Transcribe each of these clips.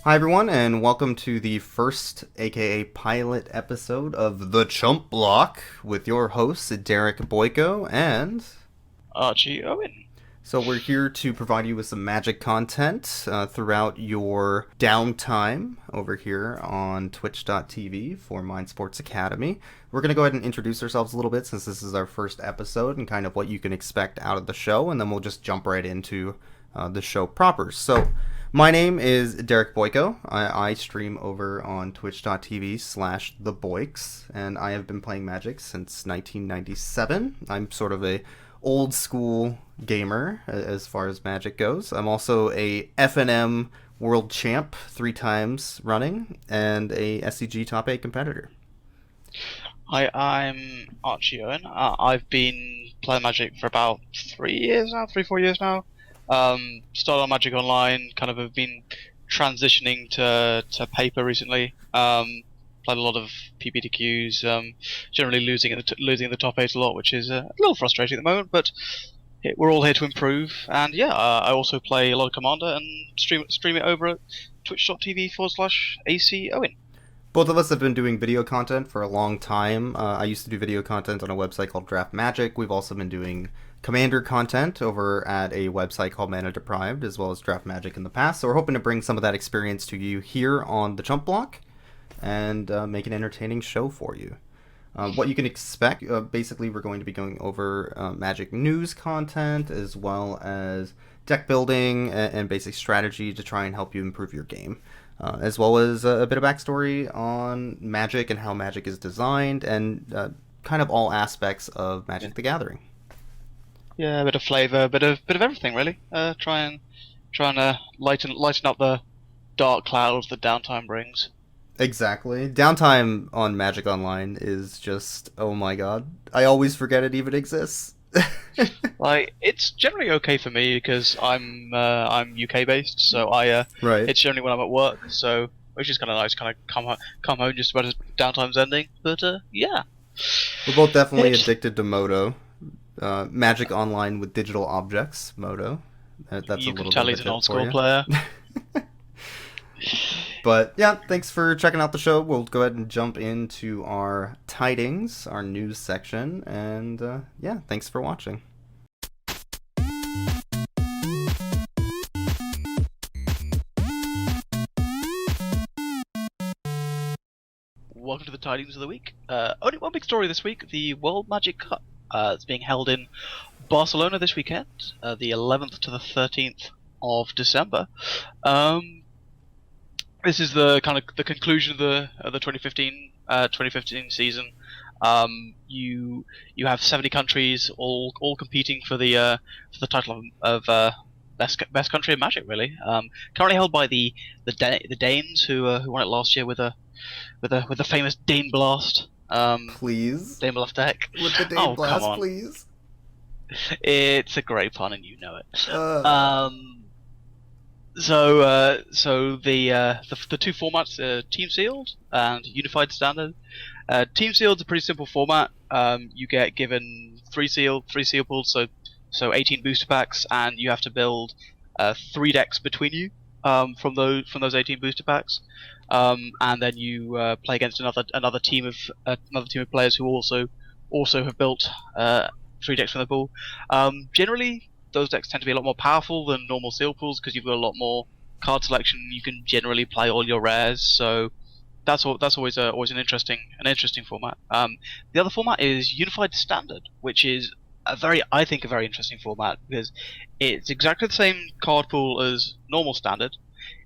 Hi, everyone, and welcome to the first, aka pilot episode of the Chump Block with your hosts, Derek Boyko, and Archie, Owen. so we're here to provide you with some magic content throughout your downtime over here on twitch.tv for Mind Sports Academy. We're going to go ahead and introduce ourselves a little bit since this is our first episode and kind of what you can expect out of the show, and then we'll just jump right into the show proper. So, my name is Derek Boyko. I stream over on twitch.tv/theboyks, and I have been playing Magic since 1997. I'm sort of a old school gamer as far as Magic goes. I'm also a FNM world champ 3 times running and a SCG top 8 competitor. Hi, I'm Archie Owen. I've been playing Magic for about 3 years now, 4 years now. Started on Magic Online, kind of have been transitioning to paper recently. Played a lot of PPTQs, generally losing losing the top 8 a lot, which is a little frustrating at the moment, but we're all here to improve. And yeah, I also play a lot of Commander and stream it over at twitch.tv/AC Owen. Both of us have been doing video content for a long time. I used to do video content on a website called Draft Magic. We've also been doing Commander content over at a website called Mana Deprived, as well as Draft Magic in the past. So we're hoping to bring some of that experience to you here on the Chump Block and make an entertaining show for you. What you can expect, basically, we're going to be going over Magic news content as well as deck building and basic strategy to try and help you improve your game. As well as a bit of backstory on Magic and how Magic is designed, and kind of all aspects of Magic the Gathering. Yeah, a bit of flavour, bit of everything really. Trying to lighten up the dark clouds that downtime brings. Exactly. Downtime on Magic Online is just, oh my god. I always forget it even exists. Like, it's generally okay for me because I'm UK based, so Right. it's generally when I'm at work, so which is kind of nice. Kind of come home just about as downtime's ending. But yeah, We're both definitely it's addicted to Moto. Magic Online with digital objects, Moto. That's a you can little bit tell of a he's an tip old for school you. player. But yeah, thanks for checking out the show. We'll go ahead and jump into our tidings, our news section, and yeah, thanks for watching. Welcome to the tidings of the week. Only one big story this week: the World Magic Cup. It's being held in Barcelona this weekend, the 11th to the 13th of December. This is the kind of the conclusion of the 2015 season. You have 70 countries all competing for the title of best country in Magic, really. Currently held by the Danes who won it last year with the famous Dane Blast. Please. Dane Blast deck. With the Dane Oh, come Blast, on. please. It's a great pun and you know it. Uh, So the two formats are Team Sealed and Unified Standard. Team Sealed's a pretty simple format. You get given three seal pools, so 18 booster packs, and you have to build 3 decks between you from those 18 booster packs. And then you play against another team of players who also have built 3 decks from the pool. Generally, those decks tend to be a lot more powerful than normal seal pools because you've got a lot more card selection. You can generally play all your rares, so that's always an interesting format. The other format is Unified Standard, which is I think a very interesting format because it's exactly the same card pool as normal Standard,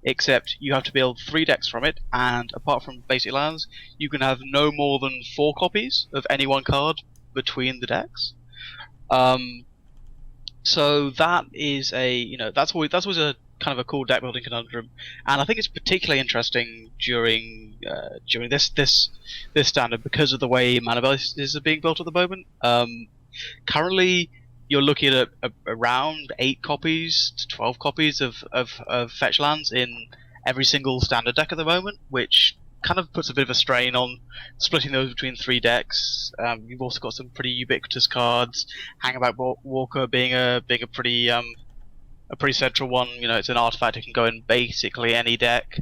except you have to build 3 decks from it, and apart from basic lands, you can have no more than 4 copies of any one card between the decks. So that is that's always a kind of a cool deck building conundrum, and I think it's particularly interesting during this standard because of the way mana bases are being built at the moment. Currently, you're looking at around 8 copies to 12 copies of fetch lands in every single standard deck at the moment, which kind of puts a bit of a strain on splitting those between 3 decks. You've also got some pretty ubiquitous cards. Hangabout Walker being a pretty central one. You know, it's an artifact that can go in basically any deck.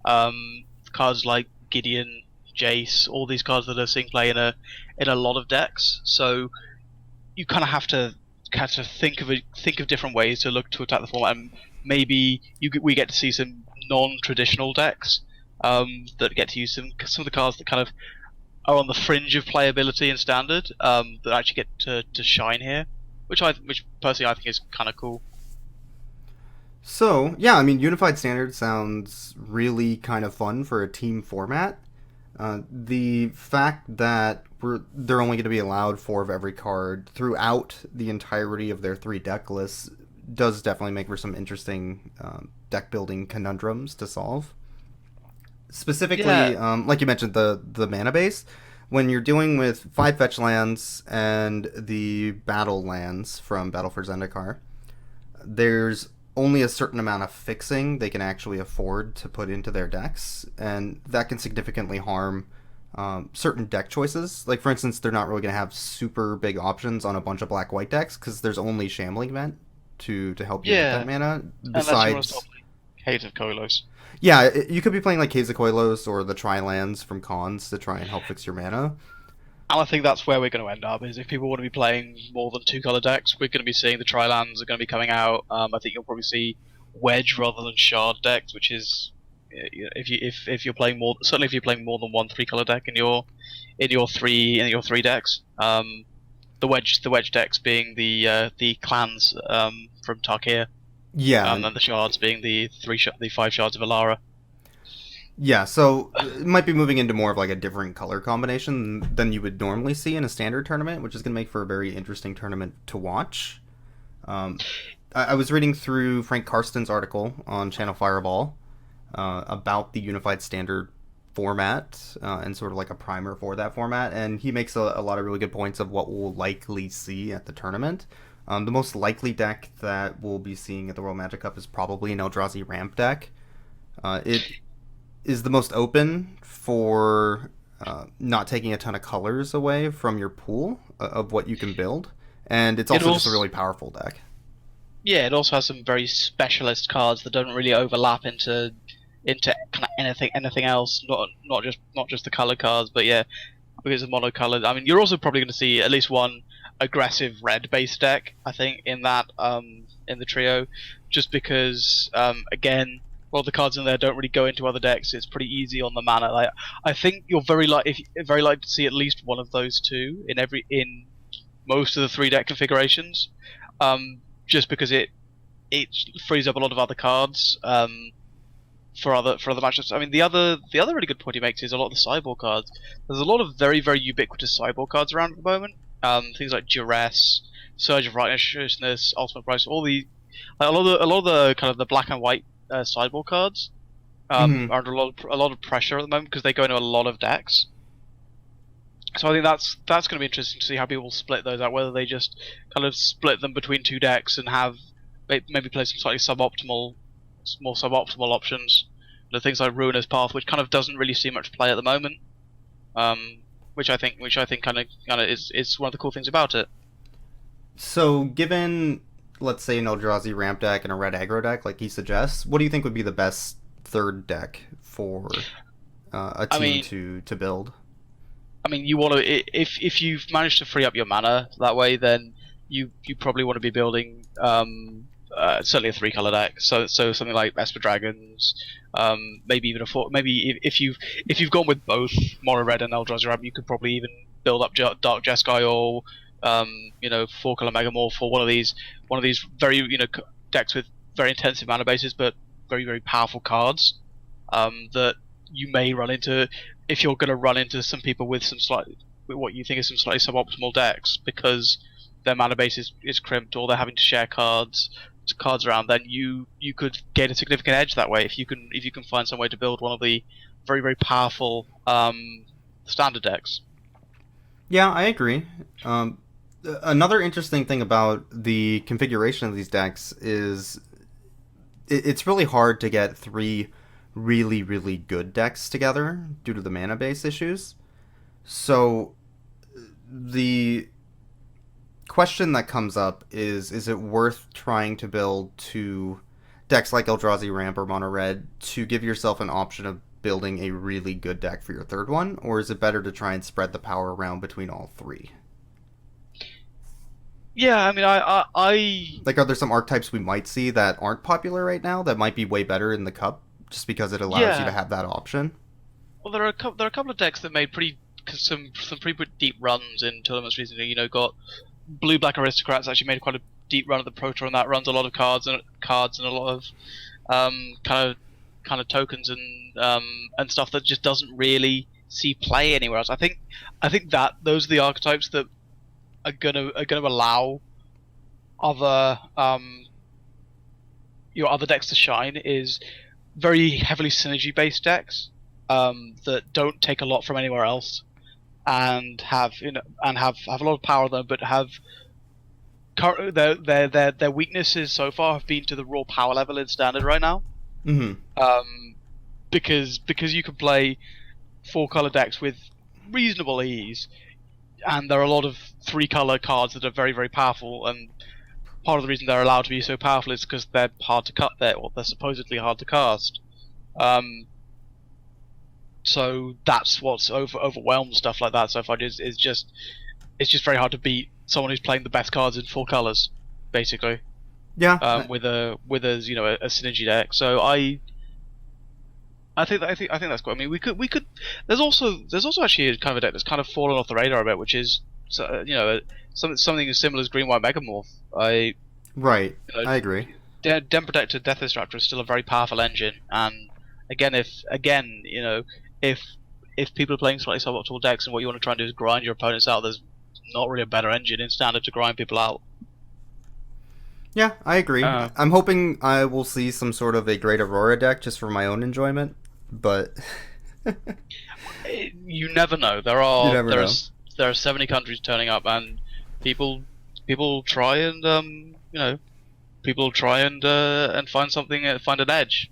Cards like Gideon, Jace, all these cards that are seeing play in a lot of decks. So you kind of have to think of different ways to look to attack the format, and maybe we get to see some non-traditional decks that get to use some of the cards that kind of are on the fringe of playability and standard that actually get to shine here, which personally I think is kind of cool. So, yeah, I mean, Unified Standard sounds really kind of fun for a team format. The fact that they're only going to be allowed 4 of every card throughout the entirety of their 3 deck lists does definitely make for some interesting deck building conundrums to solve. Specifically, Yeah, like you mentioned, the mana base. When you're dealing with 5 fetch lands and the battle lands from Battle for Zendikar, there's only a certain amount of fixing they can actually afford to put into their decks, and that can significantly harm certain deck choices. Like, for instance, they're not really going to have super big options on a bunch of black-white decks because there's only Shambling Vent to help you get that yeah, mana. unless you want to stop Besides, playing Caves of Kolos. yeah, you could be playing like Caves of Koilos or the Tri-lands from Cons to try and help fix your mana. And I think that's where we're going to end up. Is if people want to be playing more than 2 color decks, we're going to be seeing the Tri-lands are going to be coming out. I think you'll probably see Wedge rather than Shard decks, which is if you're playing more, certainly if you're playing more than one 3 color deck in your three decks. The wedge decks being the clans from Tarkir, Yeah, and the shards being the 5 shards of Alara. yeah, so it might be moving into more of like a different color combination than you would normally see in a standard tournament, which is going to make for a very interesting tournament to watch. Um, I was reading through Frank Karsten's article on Channel Fireball about the unified standard format and sort of like a primer for that format, and he makes a lot of really good points of what we'll likely see at the tournament. The most likely deck that we'll be seeing at the World Magic Cup is probably an Eldrazi ramp deck. It is the most open for not taking a ton of colors away from your pool of what you can build, and it's It also just a also really powerful deck. Yeah, it also has some very specialist cards that don't really overlap into kind of anything else. Not just the color cards, but yeah, because it's monocolored. I mean, you're also probably going to see at least one aggressive red based deck. I think in the trio, just because again, a lot of the cards in there don't really go into other decks. It's pretty easy on the mana. Like, I think you're very likely to see at least one of those two in most of the 3 deck configurations. Just because it frees up a lot of other cards for other matchups. I mean, the other really good point he makes is a lot of the sideboard cards. There's a lot of very very ubiquitous sideboard cards around at the moment. Things like Duress, Surge of Righteousness, Ultimate Price, all the like, a lot of the kind of the black and white sideboard cards Mm-hmm. are under a lot of pressure at the moment because they go into a lot of decks. So I think that's going to be interesting to see how people split those out. Whether they just kind of split them between 2 decks and have maybe play some slightly more suboptimal options. Things like Ruinous Path, which kind of doesn't really see much play at the moment. Which I think kind of is one of the cool things about it. So, given, let's say, an Eldrazi ramp deck and a red aggro deck, like he suggests, what do you think would be the best third deck for a I team mean, to build? you want to if you've managed to free up your mana that way, then you probably want to be building certainly a 3 color deck. So something like Esper Dragons, maybe even a four. Maybe if you've gone with both Mono Red and Eldrazi Ramp, you could probably even build up Dark Jeskai or 4 color Megamorph for one of these very decks with very intensive mana bases, but very very powerful cards that you may run into if you're going to run into some people with what you think is some slightly suboptimal decks because their mana base is crimped or they're having to share cards around. Then you could gain a significant edge that way if you can find some way to build one of the very very powerful standard decks. Yeah, I agree. Another interesting thing about the configuration of these decks is it's really hard to get 3 really, really good decks together due to the mana base issues. So the question that comes up is it worth trying to build 2 decks like Eldrazi Ramp or Mono Red to give yourself an option of building a really good deck for your third one, or is it better to try and spread the power around between all three? Yeah, I mean, I Like, are there some archetypes we might see that aren't popular right now that might be way better in the cup, just because it allows you to yeah. have that option? Well, there are a couple of decks that made some pretty deep runs in tournaments recently. You know, got Blue Black Aristocrats actually made quite a deep run at the Pro Tour, and that runs a lot of cards and a lot of kind of tokens and stuff that just doesn't really see play anywhere else. I think that those are the archetypes that are gonna allow other your other decks to shine. Is very heavily synergy based decks that don't take a lot from anywhere else and have have a lot of power on them, but have their weaknesses so far have been to the raw power level in standard right now. Mm-hmm. Because you can play 4-color decks with reasonable ease, and there are a lot of 3-color cards that are very, very powerful, and part of the reason they're allowed to be so powerful is because they're hard to cut there, or they're supposedly hard to cast. So that's what's overwhelmed stuff like that so far. Is just it's just very hard to beat someone who's playing the best cards in 4 colors, basically. Yeah. With a a synergy deck. So I think that's cool. I mean, we could. There's also actually a kind of a deck that's kind of fallen off the radar a bit, which is something as similar as Green White Megamorph. Right. I agree. Den Protector Death Disruptor is still a very powerful engine, and if people are playing slightly suboptimal decks and what you want to try and do is grind your opponents out, there's not really a better engine in standard to grind people out. Yeah, I agree. I'm hoping I will see some sort of a Great Aurora deck just for my own enjoyment, but you never know. There are 70 countries turning up, and people try and find something, find an edge.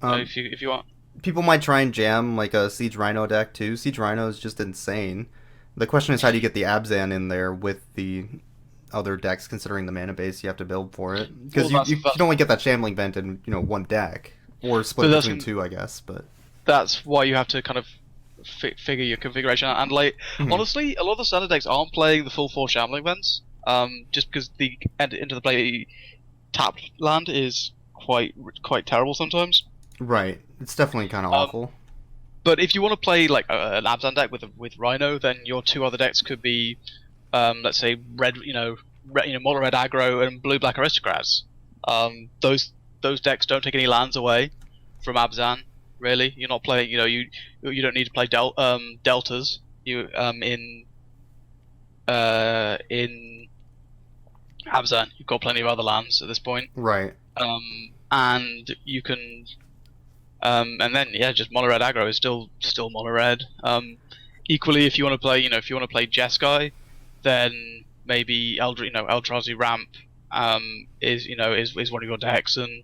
If you want. People might try and jam like a Siege Rhino deck too. Siege Rhino is just insane. The question is, how do you get the Abzan in there with the other decks, considering the mana base you have to build for it? Because you can only get that Shambling Vent in one deck, or split between two, I guess. But that's why you have to kind of figure your configuration out. And honestly, a lot of the standard decks aren't playing the full 4 Shambling Vents, just because the into the play tapped land is quite terrible sometimes. Right, it's definitely kind of awful. But if you want to play like an Abzan deck with Rhino, then your 2 other decks could be, let's say red, mono red aggro and blue black aristocrats. Those decks don't take any lands away from Abzan. Really, you're not playing. You don't need to play deltas. In Abzan, you've got plenty of other lands at this point. Right. And you can. And then just mono red aggro is still mono red. Equally, if you want to play Jeskai, then maybe Eldrazi Ramp is one of your decks, and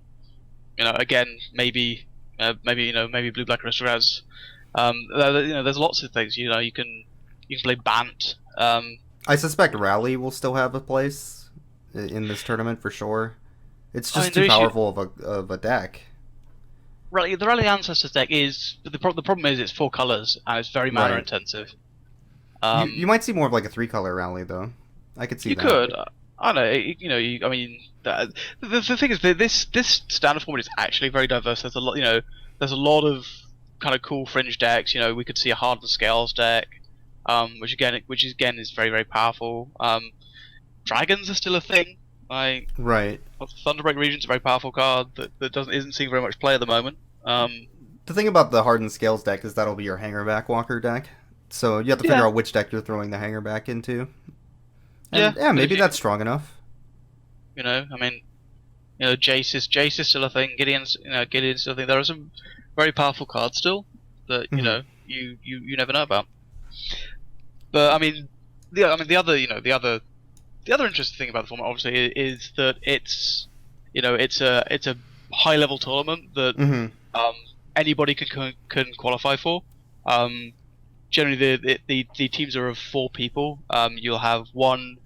again maybe blue black aristocrats. There's lots of things. You can play Bant. I suspect Rally will still have a place in this tournament for sure. It's just too powerful of a deck. Rally, the Rally Ancestors deck is the problem is it's 4 colors and it's very mana intensive. You might see more of like a 3-color Rally though. I could see that. You could. I don't know. I mean, the thing is that this standard format is actually very diverse. There's a lot. There's a lot of kind of cool fringe decks. We could see a Hardened Scales deck, which again is very, very powerful. Dragons are still a thing. Right. Thunderbreak Regent's a very powerful card that isn't seeing very much play at the moment. The thing about the Hardened Scales deck is that'll be your Hangerback Walker deck, so you have to figure out which deck you're throwing the Hangerback into. And, maybe that's strong enough. I mean, Jace is still a thing. Gideon's still a thing. There are some very powerful cards still that you never know about. But I mean, the other interesting thing about the format, obviously, is that it's a high level tournament that anybody can qualify for. generally the teams are of 4 people. You'll have one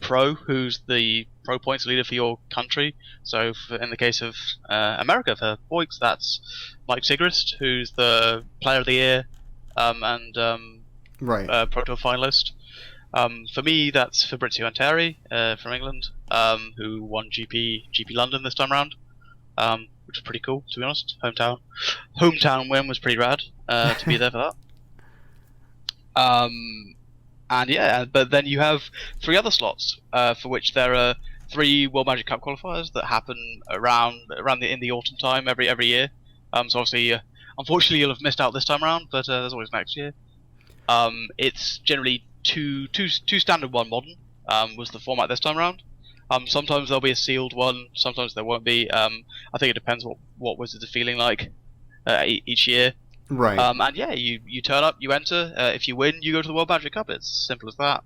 pro who's the pro points leader for your country. So in the case of America for Boyks, that's Mike Sigrist, who's the Player of the Year and Right. Pro Tour finalist. For me, that's Fabrizio Anteri from England, who won GP London this time around, which was pretty cool, to be honest. Hometown win was pretty rad to be there for that. And yeah, but then you have 3 other slots for which there are 3 World Magic Cup qualifiers that happen in the autumn time every year. So obviously, unfortunately, you'll have missed out this time around, but there's always next year. It's generally two standard, 1 modern. Was the format this time around. Sometimes there'll be a sealed one, sometimes there won't be. I think it depends what Wizards are feeling like each year. Right. And yeah, you turn up, you enter. If you win, you go to the World Magic Cup. It's as simple as that.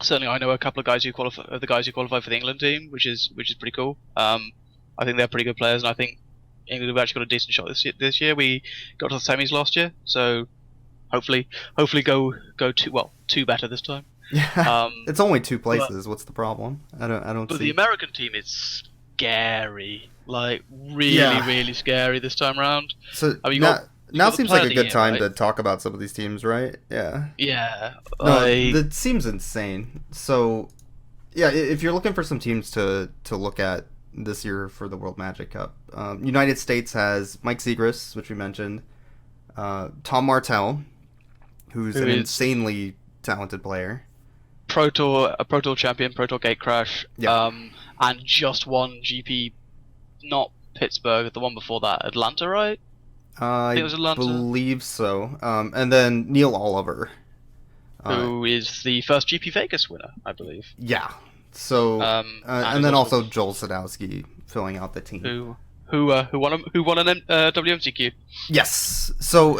Certainly, I know a couple of guys who qualify for the England team, which is pretty cool. I think they're pretty good players, and I think England have actually got a decent shot this year. We got to the semis last year, so hopefully go 2 better this time. Yeah. It's only 2 places. What's the problem? I don't But see. the American team is scary, like really scary this time around. So I mean, now seems like a good time right? to talk about some of these teams, right? Yeah. Yeah. No, that seems insane. So, yeah, if you're looking for some teams to look at this year for the World Magic Cup, United States has Mike Zegras, which we mentioned, Tom Martell, who's an insanely talented player, a Pro Tour champion, Pro Tour Gatecrash, and just won GP, not Pittsburgh, the one before that, Atlanta, right? I think it was Atlanta. Believe so. And then Neil Oliver, who is the first GP Vegas winner, I believe. Yeah. So, and then also Joel Sadowski filling out the team. Who won an WMCQ? Yes. So,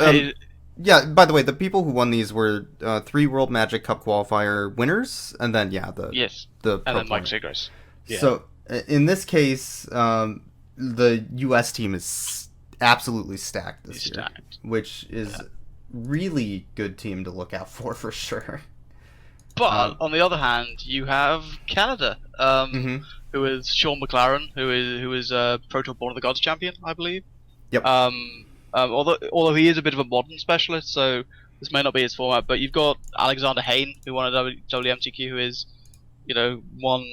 yeah. By the way, the people who won these were 3 World Magic Cup qualifier winners, and then Mike Sigris. Yeah. So, in this case, the U.S. team is absolutely stacked this year, which is really good team to look out for sure. But on the other hand, you have Canada, who is Sean McLaren, who is Pro Tour Born of the Gods champion, I believe. Yep. Although he is a bit of a modern specialist, so this may not be his format. But you've got Alexander Hayne, who won a WMTQ, who is, won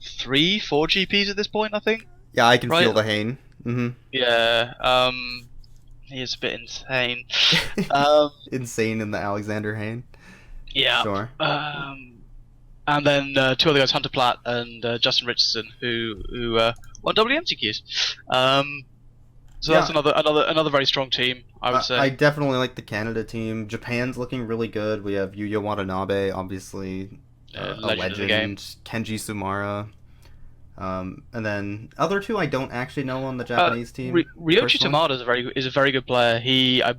3-4 GPs at this point, I think. Yeah, I can feel the Hayne. Mm-hmm. Yeah. He is a bit insane. Insane in the Alexander Hayne. Yeah. Sure. And then 2 other guys, Hunter Platt and Justin Richardson, who won WMTQs. So that's another very strong team, I would say. I definitely like the Canada team. Japan's looking really good. We have Yuya Watanabe, obviously a legend of the game. Kenji Sumara. And then other 2 I don't actually know on the Japanese team. Ryoichi Tamada is a very good player. I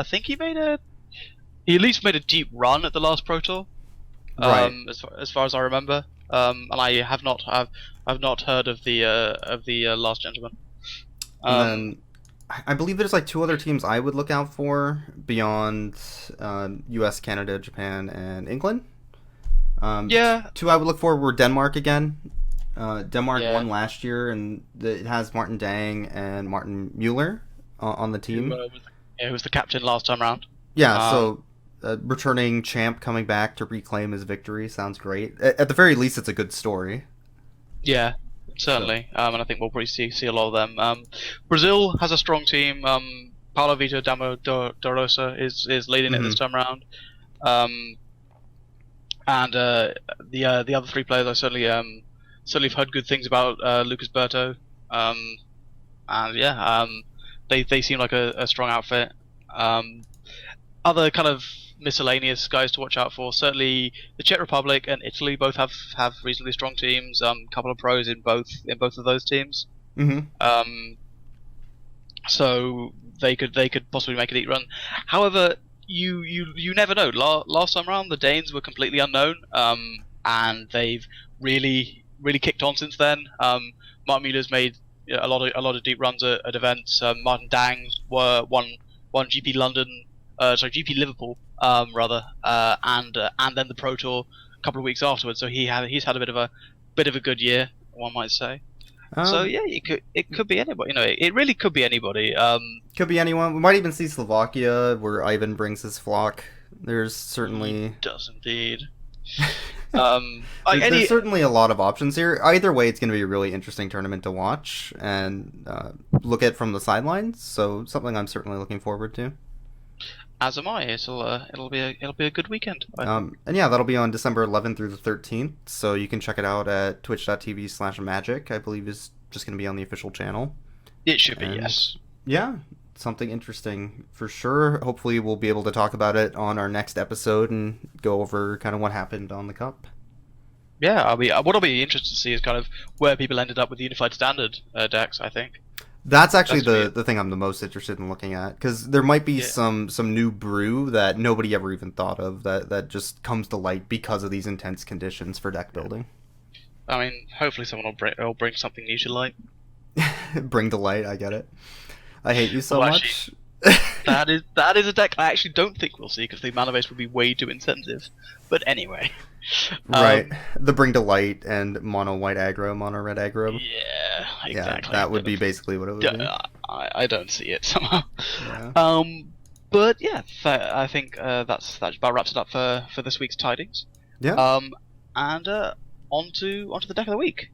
think he at least made a deep run at the last Pro Tour. Right. As far as I remember. And I have not heard of the last gentleman. And then I believe there's like 2 other teams I would look out for beyond U.S., Canada, Japan, and England. 2 I would look for were Denmark again. Denmark won last year, and it has Martin Dang and Martin Mueller on the team. Who was the captain last time around. Yeah, so returning champ coming back to reclaim his victory sounds great. At the very least, it's a good story. Yeah, certainly. And I think we'll probably see a lot of them. Brazil has a strong team. Paulo Vitor Damo Dorosa is leading it this time around. And the other 3 players I certainly have heard good things about. Lucas Berto. They seem like a strong outfit. Other kind of miscellaneous guys to watch out for. Certainly, the Czech Republic and Italy both have reasonably strong teams. A couple of pros in both of those teams. So they could possibly make a deep run. However, you never know. Last time around, the Danes were completely unknown, and they've really kicked on since then. Martin Mueller's made a lot of deep runs at events. Martin Dang won won GP London, GP Liverpool, rather, and then the Pro Tour a couple of weeks afterwards. So he's had a bit of a good year, one might say. So yeah, it could be anybody. It really could be anybody. Could be anyone. We might even see Slovakia, where Ivan brings his flock. There's certainly He does indeed. there's certainly a lot of options here. Either way, it's going to be a really interesting tournament to watch and look at from the sidelines. So something I'm certainly looking forward to. As am I. It'll be a good weekend. And yeah, that'll be on December 11th through the 13th. So you can check it out at twitch.tv/magic. I believe is just going to be on the official channel. It should be, yes. Yeah, something interesting for sure. Hopefully we'll be able to talk about it on our next episode and go over kind of what happened on the cup. Yeah, what I'll be interested to see is kind of where people ended up with the Unified Standard decks, I think. That's actually the thing I'm the most interested in looking at, because there might be some new brew that nobody ever even thought of that just comes to light because of these intense conditions for deck building. I mean, hopefully someone will bring something new to light. Bring to light, I get it. I hate you so much. Actually, that is a deck I actually don't think we'll see, because the mana base would be way too incentive. But anyway. Right. The bring to light and mono white aggro, mono red aggro. Yeah, exactly. Yeah, that would be basically what it would be. I don't see it somehow. Yeah. But yeah, I think that about wraps it up for this week's Tidings. Yeah. And on to the deck of the week.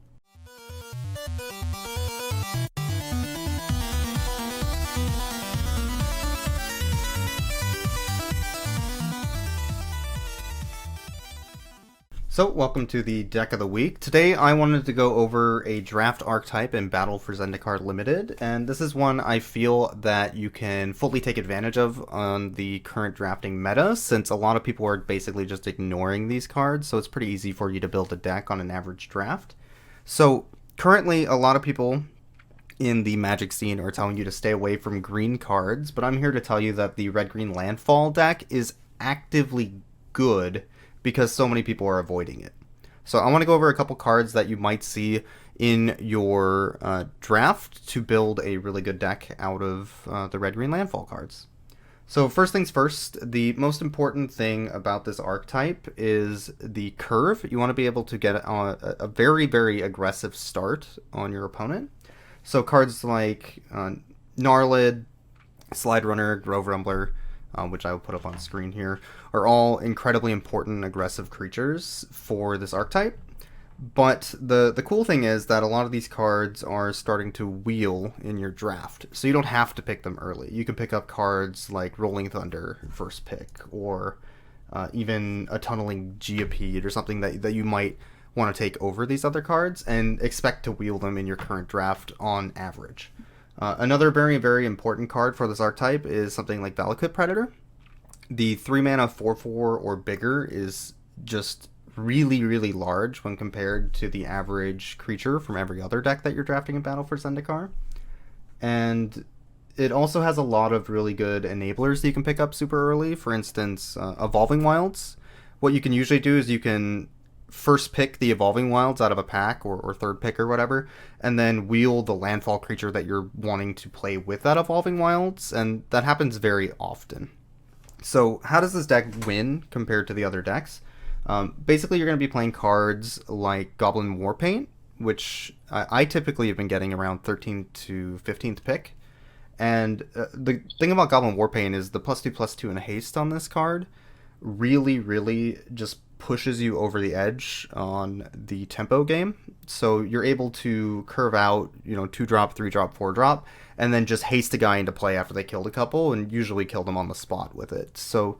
So, welcome to the Deck of the Week. Today I wanted to go over a draft archetype in Battle for Zendikar Limited, and this is one I feel that you can fully take advantage of on the current drafting meta, since a lot of people are basically just ignoring these cards, so it's pretty easy for you to build a deck on an average draft. So, currently a lot of people in the Magic scene are telling you to stay away from green cards, but I'm here to tell you that the red-green landfall deck is actively good because so many people are avoiding it. So I want to go over a couple cards that you might see in your draft to build a really good deck out of the red-green landfall cards. So first things first, the most important thing about this archetype is the curve. You want to be able to get a very, very aggressive start on your opponent. So cards like Gnarlid, Slide Runner, Grove Rumbler, which I will put up on screen here, are all incredibly important aggressive creatures for this archetype. But the cool thing is that a lot of these cards are starting to wheel in your draft, so you don't have to pick them early. You can pick up cards like Rolling Thunder first pick, or even a Tunneling Geopede, or something that you might want to take over these other cards and expect to wheel them in your current draft on average. Another very, very important card for this archetype is something like Valakut Predator. The 3-mana 4/4 or bigger is just really, really large when compared to the average creature from every other deck that you're drafting in Battle for Zendikar. And it also has a lot of really good enablers that you can pick up super early. For instance, Evolving Wilds. What you can usually do is you can first pick the Evolving Wilds out of a pack, or third pick or whatever, and then wheel the landfall creature that you're wanting to play with that Evolving Wilds, and that happens very often. So how does this deck win compared to the other decks? Basically, you're going to be playing cards like Goblin Warpaint, which I typically have been getting around 13th to 15th pick. And the thing about Goblin Warpaint is the +2/+2 and haste on this card really, really just pushes you over the edge on the tempo game. So you're able to curve out, 2-drop, 3-drop, 4-drop, and then just haste a guy into play after they killed a couple, and usually kill them on the spot with it. So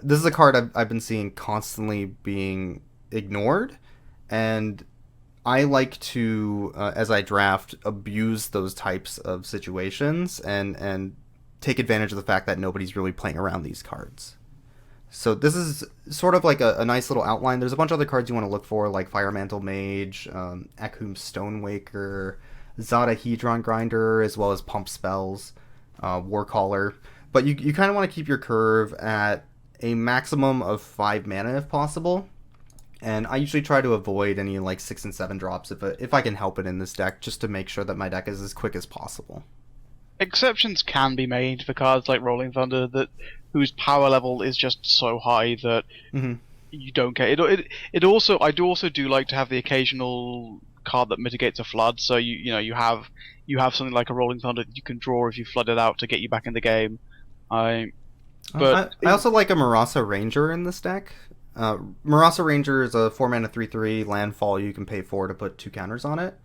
this is a card I've been seeing constantly being ignored, and I like to, as I draft, abuse those types of situations and take advantage of the fact that nobody's really playing around these cards. So this is sort of like a nice little outline. There's a bunch of other cards you want to look for, like Firemantle Mage, Akhum Stonewaker, Zada Hedron Grinder, as well as Pump Spells, Warcaller. But you kind of want to keep your curve at a maximum of 5 mana if possible. And I usually try to avoid any like 6 and 7 drops if I can help it in this deck, just to make sure that my deck is as quick as possible. exceptions can be made for cards like Rolling Thunder that whose power level is just so high that Hmm. you don't care. It also I do also do like to have the occasional card that mitigates a flood. So you have something like a Rolling Thunder that you can draw if you flood it out to get you back in the game. I but I also like a Marasa Ranger in this deck. Marasa Ranger is a 4 mana 3/3 landfall you can pay for to put 2 counters on it.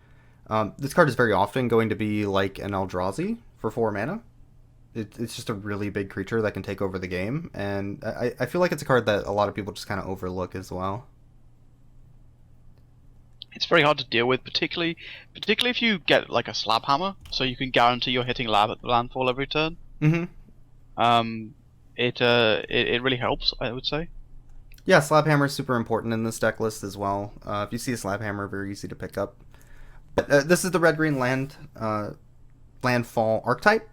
This card is very often going to be like an Eldrazi for 4 mana. It's just a really big creature that can take over the game, and I feel like it's a card that a lot of people just kind of overlook as well. it's very hard to deal with, particularly if you get like a slab hammer, so you can guarantee you're hitting landfall every turn. Mm-hmm. Um, it really helps, I would say. Yeah, Slab Hammer is super important in this deck list as well. If you see a Slab Hammer, very easy to pick up. This is the red-green landfall archetype.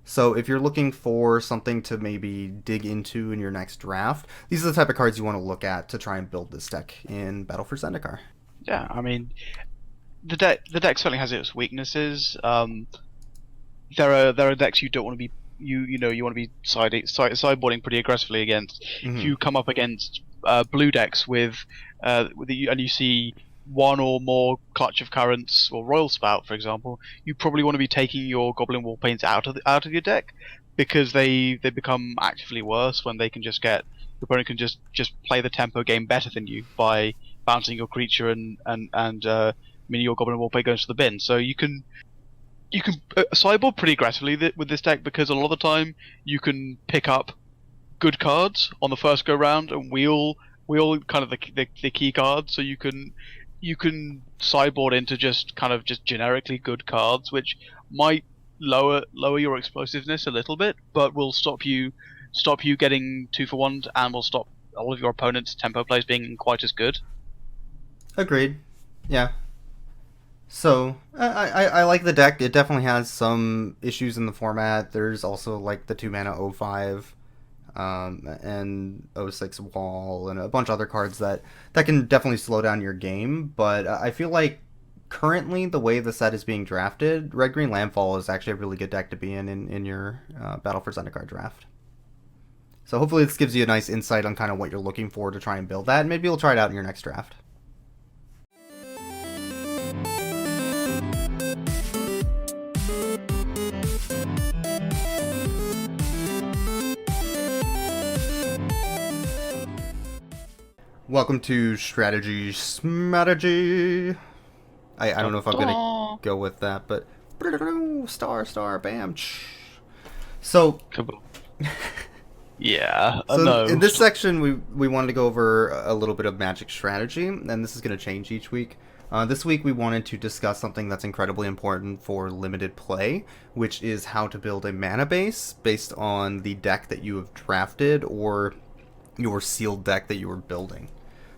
So if you're looking for something to maybe dig into in your next draft, these are the type of cards you want to look at to try and build this deck in Battle for Zendikar. Yeah, I mean, the deck certainly has its weaknesses. There are decks you don't want to be you want to be sideboarding pretty aggressively against. Mm-hmm. If you come up against blue decks and you see one or more Clutch of Currents or Royal Spout, for example, you probably want to be taking your Goblin Warpaints out of your deck, because they become actively worse when they can just get your opponent can just play the tempo game better than you by bouncing your creature and your Goblin Warpaint goes to the bin. So you can sideboard pretty aggressively with this deck, because a lot of the time you can pick up good cards on the first go round and wheel kind of the key cards, so you can sideboard into just generically good cards, which might lower your explosiveness a little bit, but will stop you getting 2-for-1 and will stop all of your opponent's tempo plays being quite as good. Agreed. Yeah. So, I like the deck. It definitely has some issues in the format. There's also like the 2 mana O5 and O6 Wall and a bunch of other cards that can definitely slow down your game. But I feel like currently the way the set is being drafted, Red Green Landfall is actually a really good deck to be in your Battle for Zendikar draft. So hopefully this gives you a nice insight on kind of what you're looking for to try and build that. And maybe you'll try it out in your next draft. Welcome to Schmategy. I don't know if I'm gonna go with that, but star bam. So yeah. So in this section, we wanted to go over a little bit of Magic strategy, and this is going to change each week. This week we wanted to discuss something that's incredibly important for limited play, which is how to build a mana base based on the deck that you have drafted or your sealed deck that you were building.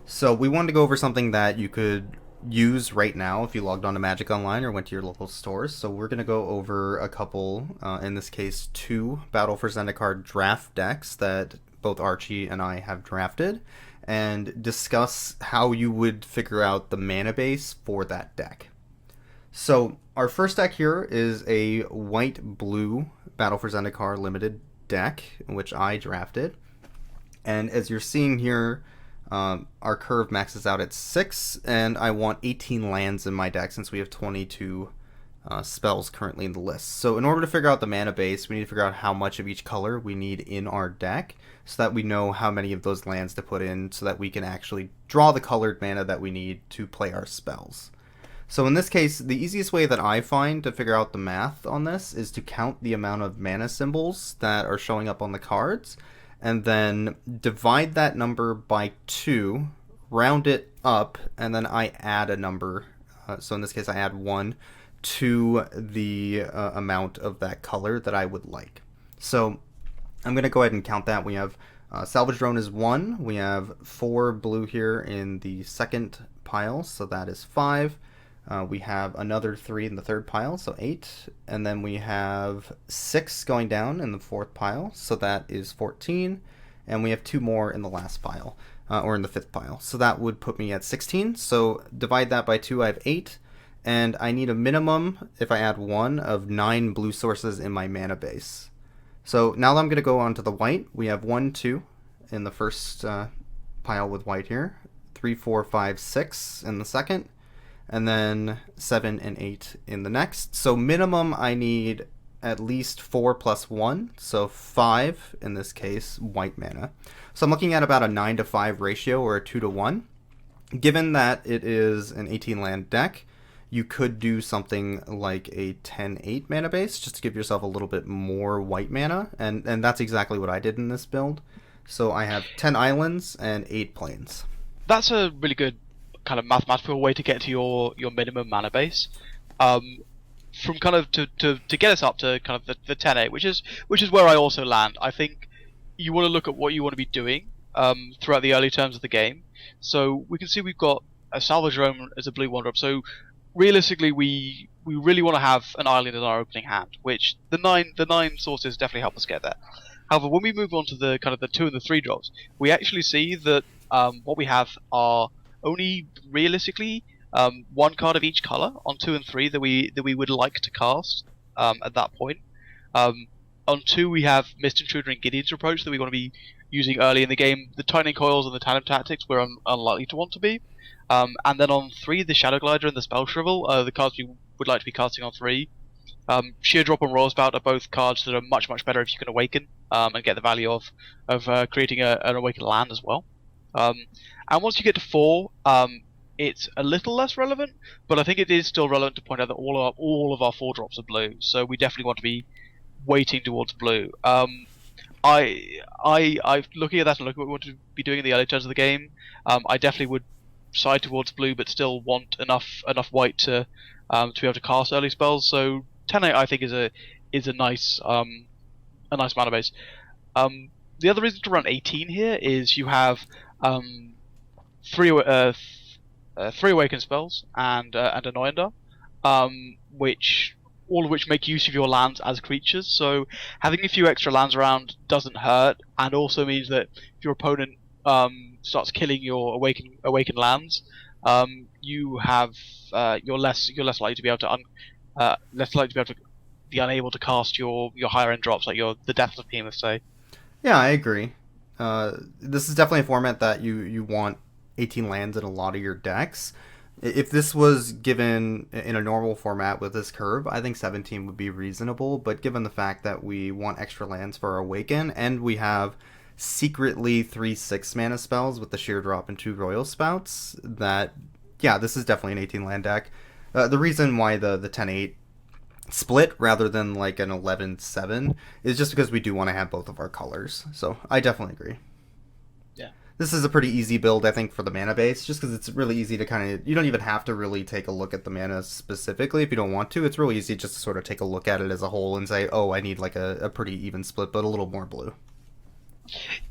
So we wanted to go over something that you could use right now if you logged on to Magic Online or went to your local stores. So we're going to go over a couple, in this case 2 Battle for Zendikar draft decks that both Archie and I have drafted, and discuss how you would figure out the mana base for that deck. So our first deck here is a white-blue Battle for Zendikar limited deck, which I drafted. And as you're seeing here, our curve maxes out at 6, and I want 18 lands in my deck since we have 22 spells currently in the list. So in order to figure out the mana base, we need to figure out how much of each color we need in our deck, so that we know how many of those lands to put in, so that we can actually draw the colored mana that we need to play our spells. So in this case, the easiest way that I find to figure out the math on this is to count the amount of mana symbols that are showing up on the cards, and then divide that number by 2, round it up, and then I add a number. So in this case, I add 1 to the amount of that color that I would like. So I'm going to go ahead and count that. We have Salvage Drone is 1. We have 4 blue here in the second pile, so that is 5. We have another 3 in the third pile, so 8. And then we have 6 going down in the fourth pile, so that is 14. And we have 2 more in the last pile, or in the fifth pile. So that would put me at 16. So divide that by 2, I have 8. and I need a minimum, if I add 1, of 9 blue sources in my mana base. So now I'm going to go on to the white. We have 1, 2 in the first pile with white here, 3, 4, 5, 6 in the second, and then 7 and 8 in the next. So minimum I need at least 4 plus 1, so 5 in this case, white mana. So I'm looking at about a 9 to 5 ratio, or a 2 to 1. Given that it is an 18 land deck, you could do something like a 10-8 mana base, just to give yourself a little bit more white mana, and that's exactly what I did in this build. So I have 10 islands and 8 plains. That's a really good kind of mathematical way to get to your minimum mana base. From kind of to get us up to kind of the 10-8, which is where I also land. I think you want to look at what you want to be doing throughout the early terms of the game. So we can see we've got a Salvage Roam as a blue 1-drop. So realistically, we really want to have an island in our opening hand, which the nine sources definitely help us get there. However, when we move on to the kind of the 2 and the 3 drops, we actually see that what we have are only realistically 1 card of each color on 2 and 3 that we would like to cast at that point. On 2 we have Mist Intruder and Gideon's Approach that we want to be using early in the game. The Tightening Coils and the Tandem Tactics we're unlikely to want to be. And then on 3, the Shadow Glider and the Spell Shrivel, the cards we would like to be casting on 3. Sheer Drop and Royal Spout are both cards that are much better if you can awaken and get the value of creating an awakened land as well. And once you get to 4, it's a little less relevant, but I think it is still relevant to point out that all of our 4 drops are blue, so we definitely want to be weighting towards blue. I looking at that and looking at what we want to be doing in the early turns of the game, I definitely would side towards blue, but still want enough white to be able to cast early spells. So 10-8 I think is a nice mana base. The other reason to run 18 here is you have 3 awakened spells and Annoyanda, all of which make use of your lands as creatures. So having a few extra lands around doesn't hurt, and also means that if your opponent starts killing your awakened lands, you're less likely to be able to be unable to cast your higher end drops, like the Death of Behemoth, say. Yeah, I agree. This is definitely a format that you want 18 lands in a lot of your decks. If this was given in a normal format with this curve, I think 17 would be reasonable, but given the fact that we want extra lands for our Awaken, and we have secretly 3 6 mana spells with the Sheer Drop and 2 Royal Spouts, this is definitely an 18 land deck. The reason why the 10-8 split rather than like an 11-7 is just because we do want to have both of our colors. So I definitely agree. Yeah. This is a pretty easy build, I think, for the mana base, just because it's really easy to kind of... You don't even have to really take a look at the mana specifically if you don't want to. It's really easy just to sort of take a look at it as a whole and say, oh, I need like a pretty even split, but a little more blue.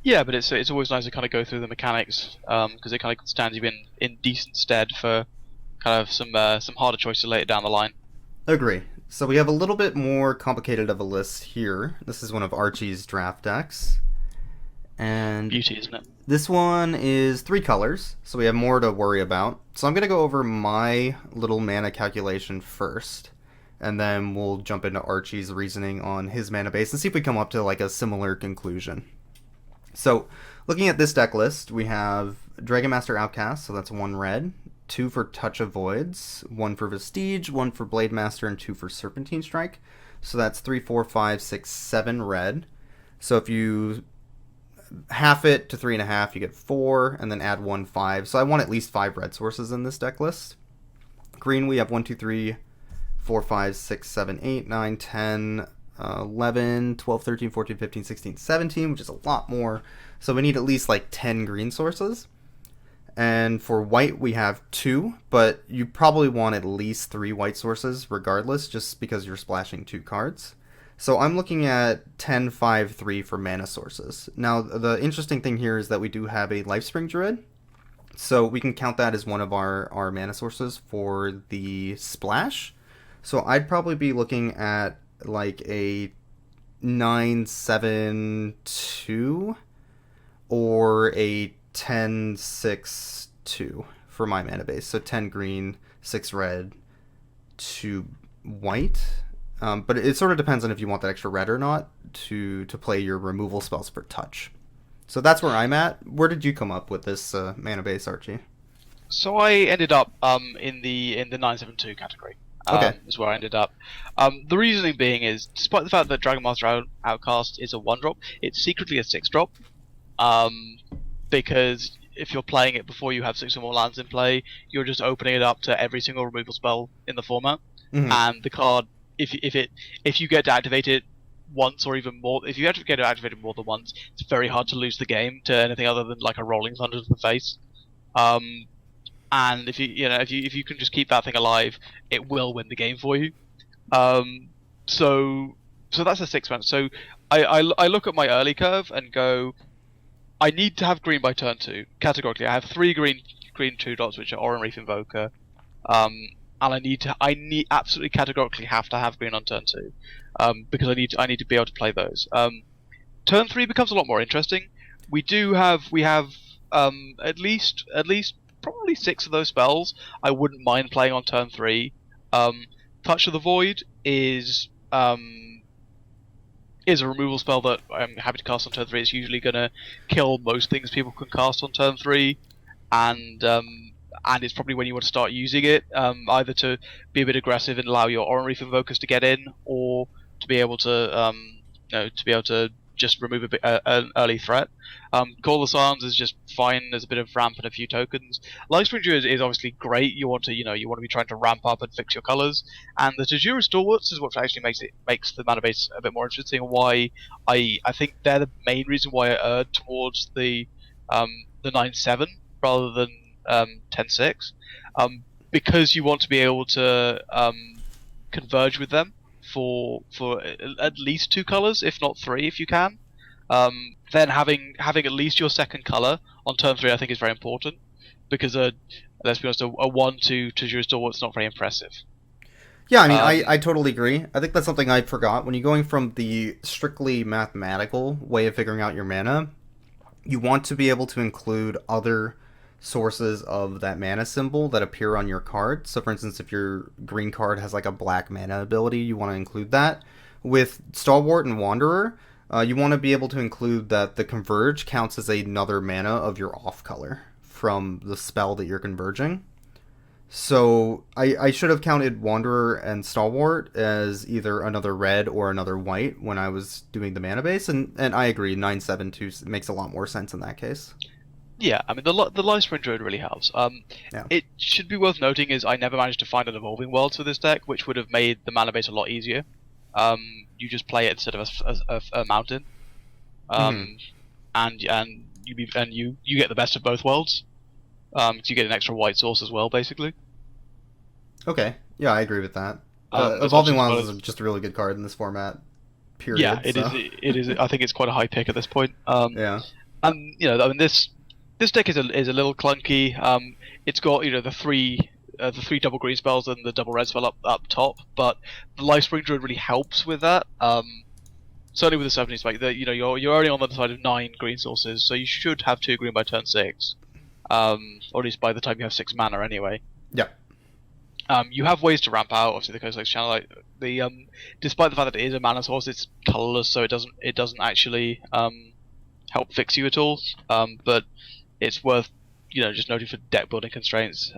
Yeah, but it's always nice to kind of go through the mechanics, because it kind of stands you in decent stead for kind of some harder choices later down the line. Agree. So we have a little bit more complicated of a list here. This is one of Archie's draft decks. And beauty, isn't it? This one is 3 colors, so we have more to worry about. So I'm going to go over my little mana calculation first, and then we'll jump into Archie's reasoning on his mana base and see if we come up to like a similar conclusion. So looking at this deck list, we have Dragon Master Outcast, so that's 1 red, 2 for Touch of Voids, 1 for Vestige, 1 for Blade Master, and 2 for Serpentine Strike. So that's 3, 4, 5, 6, 7 red. So if you half it to 3.5, you get 4, and then add 1, 5. So I want at least 5 red sources in this deck list. Green, we have 1, 2, 3, 4, 5, 6, 7, 8, 9, 10, 11, 12, 13, 14, 15, 16, 17, which is a lot more. So we need at least like 10 green sources. And for white, we have 2, but you probably want at least 3 white sources regardless, just because you're splashing 2 cards. So I'm looking at 10, 5, 3 for mana sources. Now, the interesting thing here is that we do have a Lifespring Druid, so we can count that as one of our mana sources for the splash. So I'd probably be looking at like a 9, 7, 2 or a 10, 6, 2 for my mana base. So 10 green, 6 red, to white. But it sort of depends on if you want that extra red or not to play your removal spells per touch. So that's where I'm at. Where did you come up with this mana base, Archie? So I ended up in the 972 category. Okay. Is where I ended up. The reasoning being is, despite the fact that Dragon Master Outcast is a 1-drop, it's secretly a 6-drop. Because if you're playing it before you have 6 or more lands in play, you're just opening it up to every single removal spell in the format. Mm-hmm. And the card, if you get to activate it once or even more, if you have to get to activate it more than once, it's very hard to lose the game to anything other than like a Rolling Thunder to the face. And if you can just keep that thing alive, it will win the game for you. So that's a 6-man. So I look at my early curve and go, I need to have green by turn 2. Categorically, I have 3 green 2 dots, which are Oran Reef Invoker, and I need absolutely categorically have to have green on turn 2, because I need to be able to play those. Turn 3 becomes a lot more interesting. We have at least probably 6 of those spells I wouldn't mind playing on turn 3. Touch of the Void is a removal spell that I'm happy to cast on turn 3. It's usually going to kill most things people can cast on turn 3, and it's probably when you want to start using it, either to be a bit aggressive and allow your Oran Reef Invokers to get in, or to be able to just remove an early threat. Call the Silence is just fine. There's a bit of ramp and a few tokens. Lightspring Druid is obviously great. You want to be trying to ramp up and fix your colors. And the Tajura Stalwarts is what actually makes the mana base a bit more interesting. Why I think they're the main reason why I erred towards the 9/7 rather than 10/6, because you want to be able to converge with them for at least 2 colors, if not 3, if you can. Then having at least your second color on turn 3, I think, is very important, because let's be honest, a 1/2 Tajura Stalwart's not very impressive. Yeah, I mean, I totally agree. I think that's something I forgot. When you're going from the strictly mathematical way of figuring out your mana, you want to be able to include other sources of that mana symbol that appear on your card. So for instance, if your green card has like a black mana ability, you want to include that. With Stalwart and Wanderer, you want to be able to include that the converge counts as another mana of your off color from the spell that you're converging. So I should have counted Wanderer and Stalwart as either another red or another white when I was doing the mana base, and I agree, 9/7/2 makes a lot more sense in that case. Yeah, I mean, the Lightspring Druid really helps. Yeah. It should be worth noting is I never managed to find an Evolving Worlds for this deck, which would have made the mana base a lot easier. You just play it instead of a mountain, and you get the best of both worlds. So you get an extra white source as well, basically. Okay, yeah, I agree with that. Evolving Wilds is just a really good card in this format. Period. Yeah, it is. I think it's quite a high pick at this point. Yeah. And I mean, this deck is a little clunky. It's got the three double green spells and the double red spell up top, but the Lightspring Druid really helps with that. Certainly with the 70 spike, you're only on the side of 9 green sources, so you should have 2 green by turn 6, or at least by the time you have 6 mana anyway. Yeah. You have ways to ramp out. Obviously, the Coast Lakes Channel, despite the fact that it is a mana source, it's colorless, so it doesn't actually help fix you at all. But it's worth just noting for deck building constraints.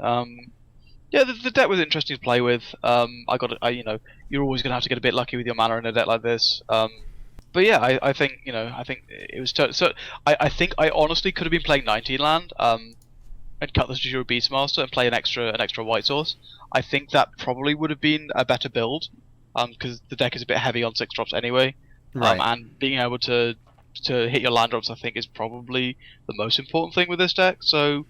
The deck was interesting to play with. You're always going to have to get a bit lucky with your mana in a deck like this. But yeah, I think it was so. I think I honestly could have been playing 19 land and cut the Tajura Beastmaster and play an extra white source. I think that probably would have been a better build, because the deck is a bit heavy on 6 drops anyway. Right. And being able to hit your land drops, I think, is probably the most important thing with this deck. So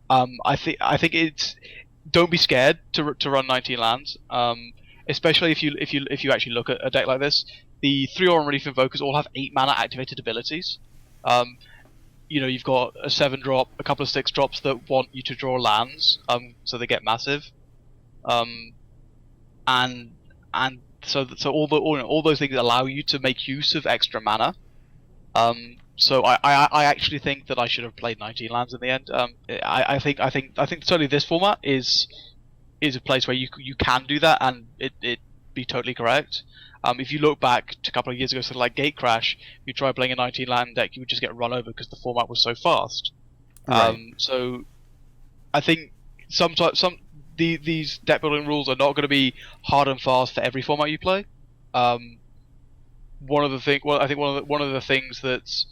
I think it's, don't be scared to run 19 lands, especially if you actually look at a deck like this. The 3 Oran Reef Invokers all have 8 mana activated abilities. You've got a 7-drop, a couple of 6-drops that want you to draw lands, so they get massive, and so all those things allow you to make use of extra mana. So I actually think that I should have played 19 lands in the end. I think certainly this format is is a place where you can do that and it be totally correct. If you look back to a couple of years ago, something like Gate Crash, if you try playing a 19 land deck, you would just get run over because the format was so fast. Right. So I think these deck building rules are not going to be hard and fast for every format you play. One of the things that's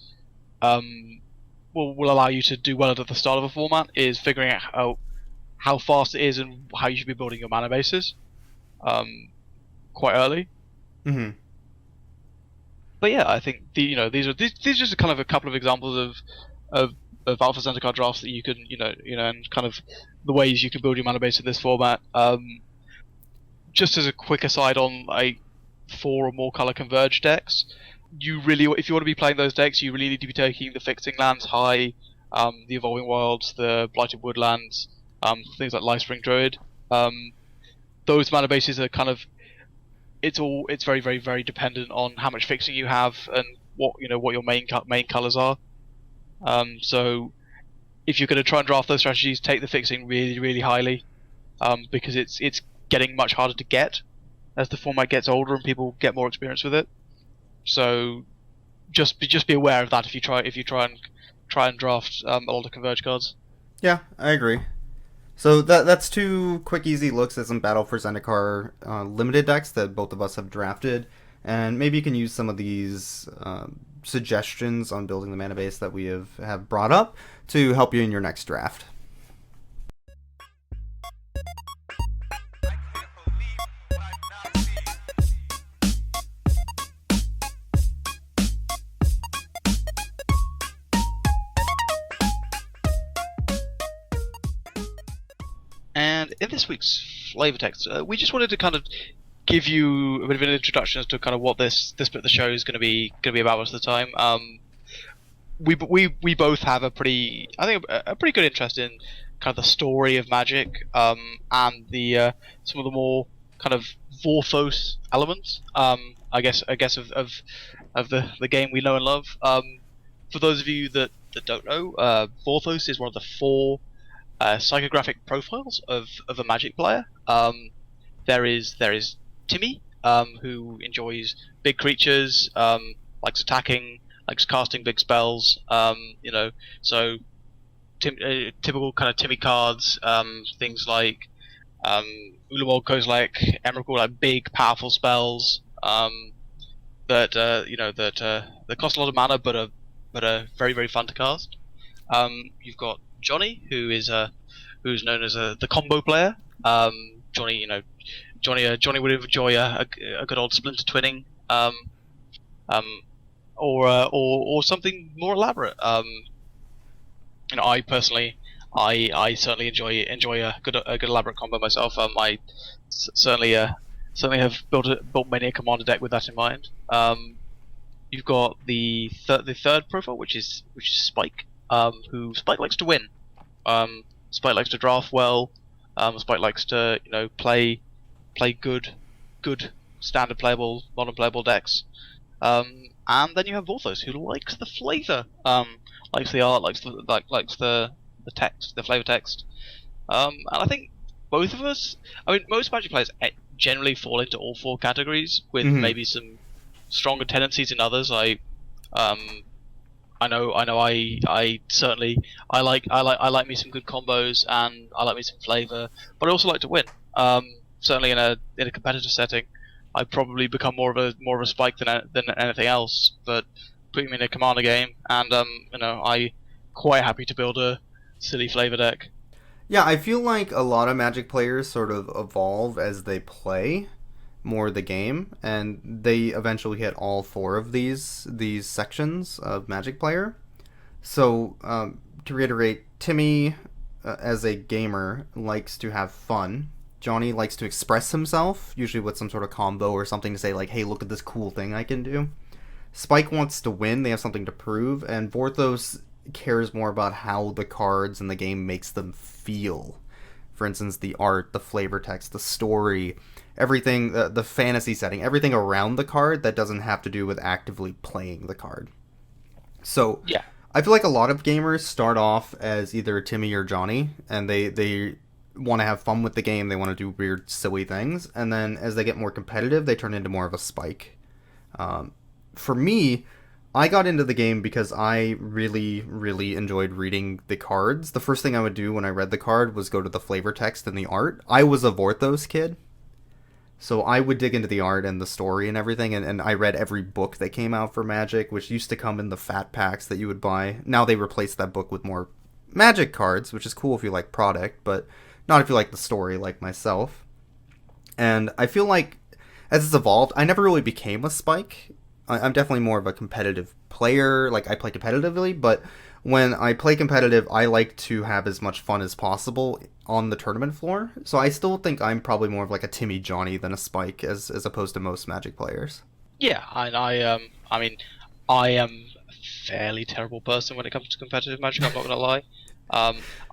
will allow you to do well at the start of a format is figuring out how fast it is and how you should be building your mana bases quite early. Mm-hmm. But yeah, I think these are just kind of a couple of examples of Alpha Center card drafts that you can and kind of the ways you can build your mana base in this format. Just as a quick aside on 4 or more color converge decks, if you want to be playing those decks, you really need to be taking the fixing lands high, the Evolving Wilds, the Blighted Woodlands, things like Lifespring Druid. Those mana bases are kind of it's very very very dependent on how much fixing you have and what your main colors are. So if you're going to try and draft those strategies, take the fixing really really highly, because it's getting much harder to get as the format gets older and people get more experience with it. So just be aware of that if you try and draft a lot of converge cards. Yeah, I agree. So that's 2 quick, easy looks at some Battle for Zendikar limited decks that both of us have drafted, and maybe you can use some of these suggestions on building the mana base that we have brought up to help you in your next draft. And in this week's flavor text, we just wanted to kind of give you a bit of an introduction as to kind of what this bit of the show is going to be about most of the time. We both have a pretty good interest in kind of the story of Magic, and the some of the more kind of Vorthos elements. I guess of the game we know and love. For those of you that don't know, Vorthos is one of the 4 psychographic profiles of a Magic player. There is Timmy, who enjoys big creatures, likes attacking, likes casting big spells. So typical kind of Timmy cards, things like Ulamogko's like Emrakul, like big powerful spells that cost a lot of mana but are very very fun to cast. You've got Johnny, who's known as the combo player. Johnny would enjoy a good old splinter twinning, or something more elaborate. I personally, I certainly enjoy a good elaborate combo myself. I certainly have built many a commander deck with that in mind. You've got the third profile, which is Spike. Who Spike likes to win. Spike likes to draft well. Spike likes to play good standard playable, modern playable decks. And then you have Vorthos, who likes the flavor, likes the art, likes the text, the flavor text. And I think both of us, most Magic players generally fall into all 4 categories, with maybe some stronger tendencies in others. I certainly like me some good combos, and I like me some flavor, but I also like to win. Certainly in a competitive setting, I probably become more of a Spike than anything else. But putting me in a commander game, and I quite happy to build a silly flavor deck. Yeah, I feel like a lot of Magic players sort of evolve as they play more the game, and they eventually hit all 4 of these sections of Magic player. So to reiterate, Timmy, as a gamer, likes to have fun. Johnny likes to express himself, usually with some sort of combo or something to say like, hey, look at this cool thing I can do. Spike wants to win, they have something to prove, and Vorthos cares more about how the cards in the game makes them feel. For instance, the art, the flavor text, the story, everything, the fantasy setting, everything around the card that doesn't have to do with actively playing the card. So Yeah. I feel like a lot of gamers start off as either Timmy or Johnny, and they want to have fun with the game. They want to do weird, silly things. And then as they get more competitive, they turn into more of a spike. For me, I got into the game because I really, really enjoyed reading the cards. The first thing I would do when I read the card was go to the flavor text and the art. I was a Vorthos kid, so I would dig into the art and the story and everything, and I read every book that came out for Magic, which used to come in the fat packs that you would buy. Now they replaced that book with more Magic cards, which is cool if you like product, but not if you like the story like myself. And I feel like as it's evolved, I never really became a spike. I'm definitely more of a competitive player. Like, I play competitively, but when I play competitive, I like to have as much fun as possible on the tournament floor. So I still think I'm probably more of like a Timmy Johnny than a Spike, as opposed to most Magic players. Yeah, I mean, I am a fairly terrible person when it comes to competitive Magic. I'm not gonna lie.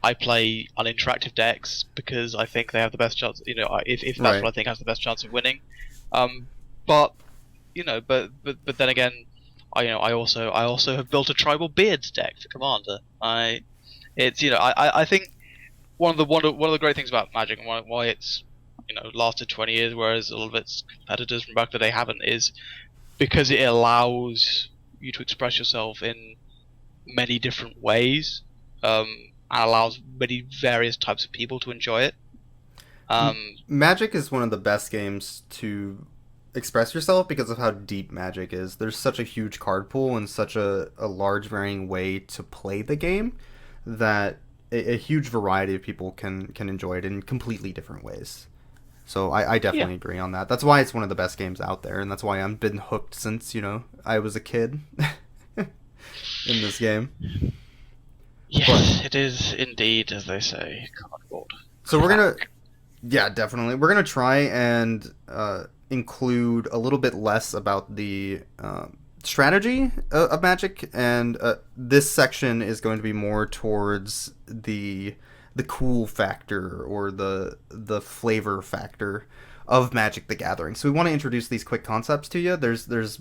I play uninteractive decks because I think they have the best chance. You know, if that's Right. what I think has the best chance of winning. But you know, but then again, I also have built a tribal beards deck for Commander. It's I think one of the great things about Magic and why it's lasted 20 years, whereas a lot of its competitors from back in the day haven't, is because it allows you to express yourself in many different ways, and allows many various types of people to enjoy it. Magic is one of the best games to express yourself because of how deep Magic is. There's such a huge card pool and such a large varying way to play the game that a huge variety of people can enjoy it in completely different ways. So I definitely Yeah. agree on that. That's why it's one of the best games out there, and that's why I've been hooked since, I was a kid in this game. Yes, it is indeed, as they say, cardboard. So yeah, definitely. We're gonna try and include a little bit less about the strategy of Magic, and this section is going to be more towards the cool factor or the flavor factor of Magic the Gathering. So we want to introduce these quick concepts to you. There's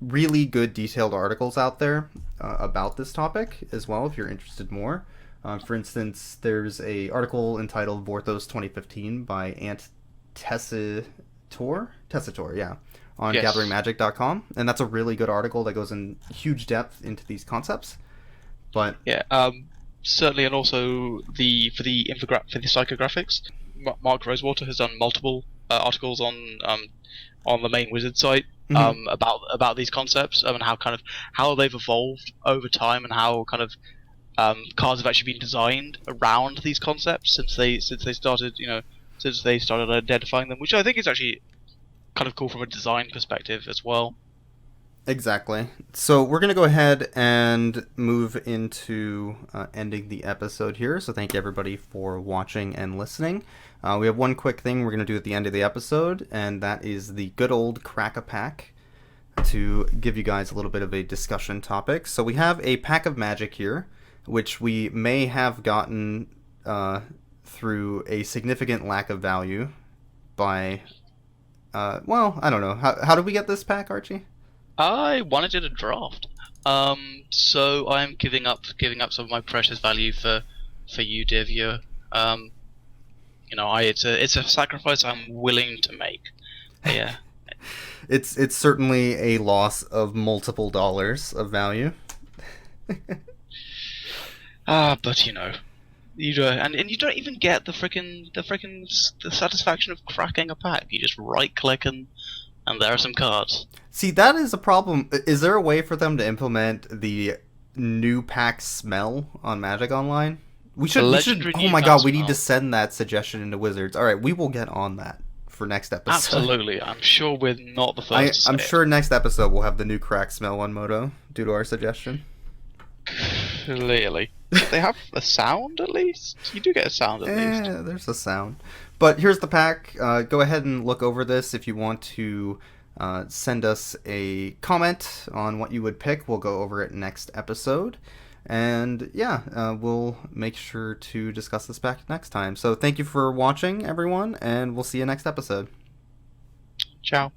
really good detailed articles out there about this topic as well if you're interested more. For instance, there's a article entitled Vorthos 2015 by Ant Tessitor, yeah, on Yes. gatheringmagic.com, and that's a really good article that goes in huge depth into these concepts. But Yeah. Certainly, and also for the psychographics, Mark Rosewater has done multiple articles on the main Wizard site about these concepts, and how they've evolved over time, and how cards have actually been designed around these concepts since they started identifying them, which I think is actually kind of cool from a design perspective as well. Exactly. So we're going to go ahead and move into ending the episode here. So thank you everybody for watching and listening. We have one quick thing we're going to do at the end of the episode, and that is the good old crack a pack to give you guys a little bit of a discussion topic. So we have a pack of Magic here, which we may have gotten through a significant lack of value by, well, I don't know. How did we get this pack, Archie? I won it in a draft. So I'm giving up some of my precious value for you, dear viewer. It's a sacrifice I'm willing to make. Yeah. It's certainly a loss of multiple dollars of value. But you don't, and you don't even get the satisfaction of cracking a pack. You just right click and there are some cards. See, that is a problem. Is there a way for them to implement the new pack smell on Magic Online? We should. Oh my god, we need to send that suggestion into Wizards. All right, we will get on that for next episode. Absolutely, I'm sure we're not the first. I'm sure next episode we'll have the new crack smell on Moto due to our suggestion. Clearly, they have a sound at least. You do get a sound at least. Yeah, there's a sound. But here's the pack. Go ahead and look over this if you want to. Send us a comment on what you would pick. We'll go over it next episode. And yeah, we'll make sure to discuss this back next time. So thank you for watching, everyone, and we'll see you next episode. Ciao.